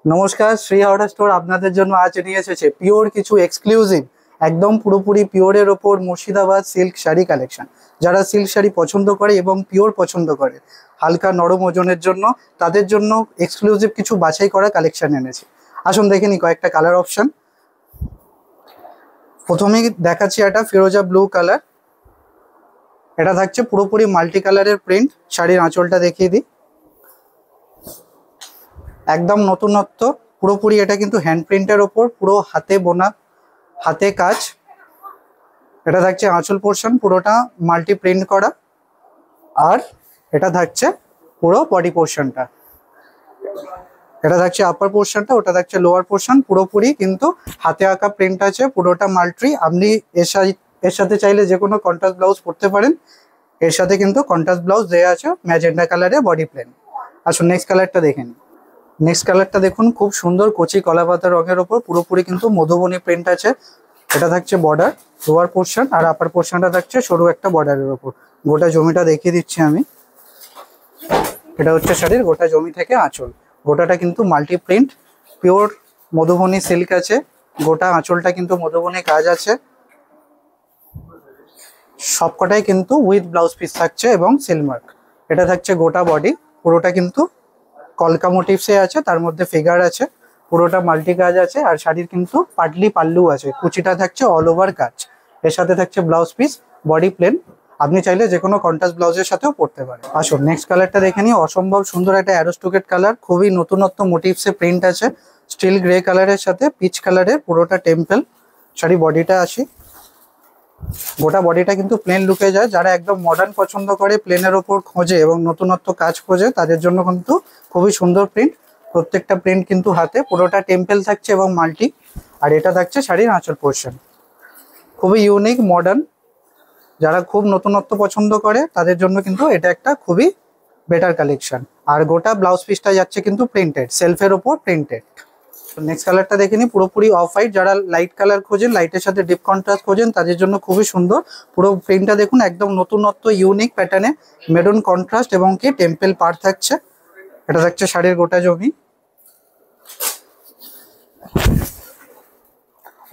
নমস্কার, শ্রী হাওড়া স্টোর আপনাদের জন্য আজ নিয়ে এসেছে পিওর কিছু এক্সক্লুসিভ একদম পুরোপুরি পিওরের ওপর মুর্শিদাবাদ সিল্ক শাড়ি কালেকশন। যারা সিল্ক শাড়ি পছন্দ করে এবং পিওর পছন্দ করে হালকা নরম ওজনের জন্য, তাদের জন্য এক্সক্লুসিভ কিছু বাছাই করা কালেকশন এনেছি। আসুন দেখে নি কয়েকটা কালার অপশন। প্রথমেই দেখাচ্ছি একটা ফিরোজা ব্লু কালার। এটা থাকছে পুরোপুরি মাল্টি কালারের প্রিন্ট। শাড়ির আঁচলটা দেখিয়ে দিই, একদম নতুনত্ব পুরোপুরি। এটা কিন্তু হ্যান্ড প্রিন্টের ওপর পুরো হাতে বোনা, হাতে কাজ। এটা থাকছে আঁচল পোর্শন, পুরোটা মাল্টি প্রিন্ট করা। আর এটা থাকছে পুরো বডি পোর্শনটা। এটা থাকছে আপার পোর্শনটা, ওটা থাকছে লোয়ার পোর্শন। পুরোপুরি কিন্তু হাতে আঁকা প্রিন্ট আছে, পুরোটা মাল্টি। আপনি এর সাথে চাইলে যে কোনো কন্ট্রাস্ট ব্লাউজ পরতে পারেন। এর সাথে কিন্তু কন্ট্রাস্ট ব্লাউজ দেওয়া আছে ম্যাজেন্ডা কালারে, বডি প্লেন। আসুন নেক্সট কালারটা দেখে নিন। নেক্সট কালারটা দেখুন, খুব সুন্দর কচি কলা পাতা রঙের ওপর পুরোপুরি কিন্তু মধুবনী প্রিন্ট আছে। এটা থাকছে বর্ডার, লোয়ার পোর্শন, আর আপার পোর্শনটা থাকছে সরু একটা বর্ডারের ওপর। গোটা জমিটা দেখিয়ে দিচ্ছি আমি। এটা হচ্ছে শাড়ির গোটা জমি থেকে আঁচল। গোটাটা কিন্তু multi print, pure Madhubani silk আছে। গোটা আঁচলটা কিন্তু মধুবনী কাজ আছে। সবকটাই কিন্তু উইথ ব্লাউজ পিস থাকছে এবং সিলমার্ক। এটা থাকছে গোটা বডি, পুরোটা কিন্তু কলকা মোটিভসে আছে, তার মধ্যে ফিগার আছে, পুরোটা মাল্টি কাজ আছে। আর শাড়ির কিন্তু পাটলি পাল্লু আছে, কুচিটা থাকছে অল ওভার কাজ। এর সাথে থাকছে ব্লাউজ পিস, বডি প্লেন। আপনি চাইলে যে কোনো কন্ট্রাস্ট ব্লাউজের সাথেও পরতে পারেন। আসুন নেক্সট কালারটা দেখে নিই। অসম্ভব সুন্দর একটা অ্যারোস্টোকেট কালার, খুবই নতুনত্ব মোটিভসে প্রিন্ট আছে। স্টিল গ্রে কালারের সাথে পিচ কালারের পুরোটা টেম্পল। শাড়ি বডিটা আসি, গোটা বডিটা কিন্তু প্লেন লুকে যায়। যারা একদম মডার্ন পছন্দ করে, প্লেনের ওপর খোঁজে এবং নতুনত্ব কাজ খোঁজে, তাদের জন্য কিন্তু খুবই সুন্দর প্রিন্ট। প্রত্যেকটা প্রিন্ট কিন্তু হাতে, পুরোটা টেম্পল থাকছে এবং মাল্টি। আর এটা থাকছে শাড়ির আঁচল পোর্শন, খুবই ইউনিক মডার্ন। যারা খুব নতুনত্ব পছন্দ করে তাদের জন্য কিন্তু এটা একটা খুবই বেটার কালেকশন। আর গোটা ব্লাউজ পিসটা যাচ্ছে কিন্তু প্রিন্টেড, সেলফের ওপর প্রিন্টেড। নেক্সট কালারটা দেখে নিই, পুরোপুরি অফ হোয়াইট। যারা লাইট কালার খোঁজেন, লাইটের সাথে ডিপ কন্ট্রাস্ট খোঁজেন, তাদের জন্য খুবই সুন্দর। পুরো প্রিন্টটা দেখুন, একদম নতুনত্ব ইউনিক প্যাটার্নে মেরুন কন্ট্রাস্ট এবং কি টেম্পল পার থাকছে। এটা থাকছে শাড়ির গোটা জমি।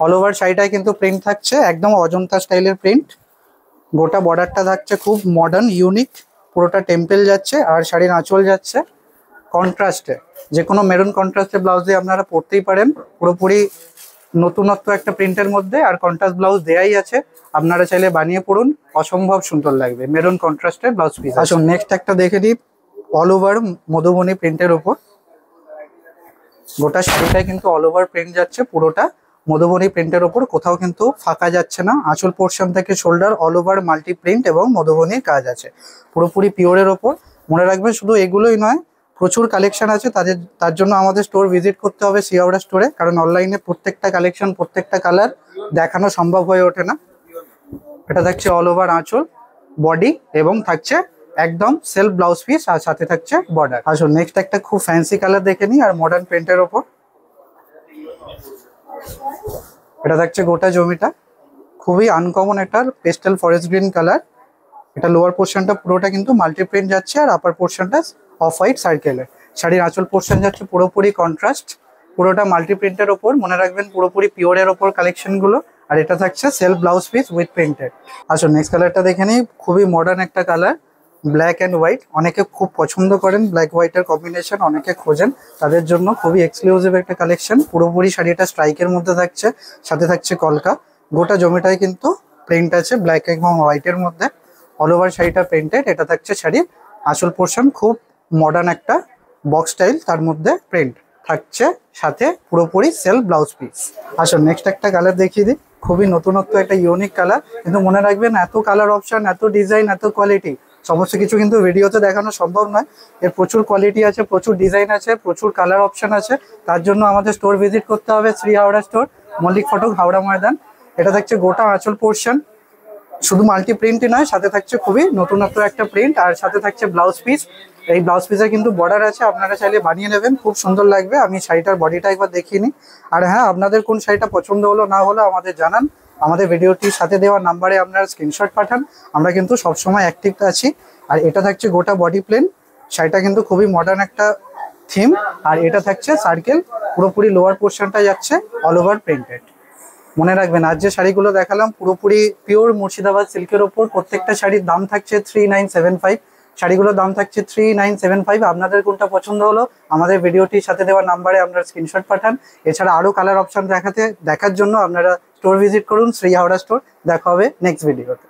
অল ওভার শাড়িটায় কিন্তু প্রিন্ট থাকছে একদম অজন্তা স্টাইলের প্রিন্ট। গোটা বর্ডারটা থাকছে খুব মডার্ন ইউনিক, পুরোটা টেম্পল যাচ্ছে। আর শাড়ির আঁচল যাচ্ছে কন্ট্রাস্টে, যে কোনো মেরুন কন্ট্রাস্টের ব্লাউজ দিয়ে আপনারা পরতেই পারেন। পুরোপুরি নতুনত্ব একটা প্রিন্টের মধ্যে, আর কন্ট্রাস্ট ব্লাউজ দেয়াই আছে। আপনারা চাইলে বানিয়ে পড়ুন, অসম্ভব সুন্দর লাগবে মেরুন কন্ট্রাস্টের ব্লাউজ পিস। আসুন নেক্সট একটা দেখে দিই, অল ওভার মধুবনী প্রিন্টের ওপর। গোটা শাড়িটাই কিন্তু অল ওভার প্রিন্ট যাচ্ছে, পুরোটা মধুবনী প্রিন্টের ওপর, কোথাও কিন্তু ফাঁকা যাচ্ছে না। আঁচল পোর্শন থেকে shoulder all over multi print এবং মধুবনীর কাজ আছে, পুরোপুরি পিওরের ওপর। মনে রাখবেন শুধু এগুলোই নয়, প্রচুর কালেকশন আছে। তার জন্য আমাদের স্টোর ভিজিট করতে হবে, শ্রী হাওড়া স্টোরে। কারণ অনলাইনে প্রত্যেকটা কালেকশন, প্রত্যেকটা কালার দেখানো সম্ভব হয়ে ওঠে না। এটা থাকছে অল ওভার আঁচল, বডি এবং থাকছে একদম সেলফ ব্লাউজ পিস, আর সাথে থাকছে বর্ডার। আসুন নেক্সট একটা খুব ফ্যান্সি কালার দেখে নিই, আর মডার্ন প্রিন্টের ওপর। এটা থাকছে গোটা জমিটা, খুবই আনকমন একটা পেস্টেল ফরেস্ট গ্রিন কালার। এটা লোয়ার পোর্শনটা পুরোটা কিন্তু মাল্টি প্রিন্ট যাচ্ছে, আর আপার পোর্শনটা অফ হোয়াইট সার্কেলের। শাড়ির আঁচল পোর্শন যাচ্ছে পুরোপুরি কন্ট্রাস্ট, পুরোটা মাল্টি প্রিন্টের ওপর। মনে রাখবেন পুরোপুরি পিওরের ওপর কালেকশনগুলো। আর এটা থাকছে self blouse piece with printed. আসুন নেক্সট কালারটা দেখে নিই, খুবই মডার্ন একটা কালার, ব্ল্যাক অ্যান্ড হোয়াইট। অনেকে খুব পছন্দ করেন ব্ল্যাক হোয়াইটের কম্বিনেশন, অনেকে খোঁজেন, তাদের জন্য খুবই এক্সক্লুসিভ একটা কালেকশন। পুরোপুরি শাড়িটা স্ট্রাইকের মধ্যে থাকছে, সাথে থাকছে কলকা। গোটা জমিটায় কিন্তু প্রিন্ট আছে ব্ল্যাক এবং হোয়াইটের মধ্যে, অল ওভার শাড়িটা প্রিন্টেড। এটা থাকছে শাড়ির আঁচল পোর্শন, খুব মডার্ন একটা বক্স স্টাইল, তার মধ্যে প্রিন্ট থাকছে, সাথে পুরোপুরি সেলফ ব্লাউজ পিস। আসুন নেক্সট একটা কালার দেখিয়ে দিই, খুবই নতুনত্ব একটা ইউনিক কালার। কিন্তু মনে রাখবেন এত কালার অপশন, এত ডিজাইন, এত কোয়ালিটি, সমস্ত কিছু কিন্তু ভিডিওতে দেখানো সম্ভব নয়। এর প্রচুর কোয়ালিটি আছে, প্রচুর ডিজাইন আছে, প্রচুর কালার অপশন আছে। তার জন্য আমাদের স্টোর ভিজিট করতে হবে, শ্রী হাওড়া স্টোর, মল্লিক ফটক, হাওড়া ময়দান। এটা থাকছে গোটা আঁচল পোর্শন, শুধু মাল্টি প্রিন্টই নয়, সাথে থাকছে খুবই নতুনত্ব একটা প্রিন্ট, আর সাথে থাকছে ব্লাউজ পিস। এই ব্লাউজ পিসে কিন্তু বর্ডার আছে, আপনারা চাইলে বানিয়ে নেবেন, খুব সুন্দর লাগবে। আমি শাড়িটার বডিটা একবার দেখিয়ে নিই। আর হ্যাঁ, আপনাদের কোন শাড়িটা পছন্দ হলো না হলো আমাদের জানান। আমাদের ভিডিওটির সাথে দেওয়া নাম্বারে আপনারা স্ক্রিনশট পাঠান, আমরা কিন্তু সবসময় অ্যাক্টিভ আছি। আর এটা থাকছে গোটা বডি প্লেন, শাড়িটা কিন্তু খুবই মডার্ন একটা থিম। আর এটা থাকছে সার্কেল পুরোপুরি লোয়ার পোর্শনটা যাচ্ছে অল ওভার প্রিন্টেড। মনে রাখবেন আজ যে শাড়িগুলো দেখালাম পুরোপুরি পিওর মুর্শিদাবাদ সিল্কের ওপর, প্রত্যেকটা শাড়ির দাম থাকছে 3975। শাড়িগুলোর দাম থাকছে 3975। আপনাদের কোনটা পছন্দ হলো আমাদের ভিডিওটির সাথে দেওয়া নাম্বারে আপনারা স্ক্রিনশট পাঠান। এছাড়া আরও কালার অপশন দেখার জন্য আপনারা স্টোর ভিজিট করুন শ্রী হাওড়া স্টোর। দেখা হবে নেক্সট ভিডিওতে।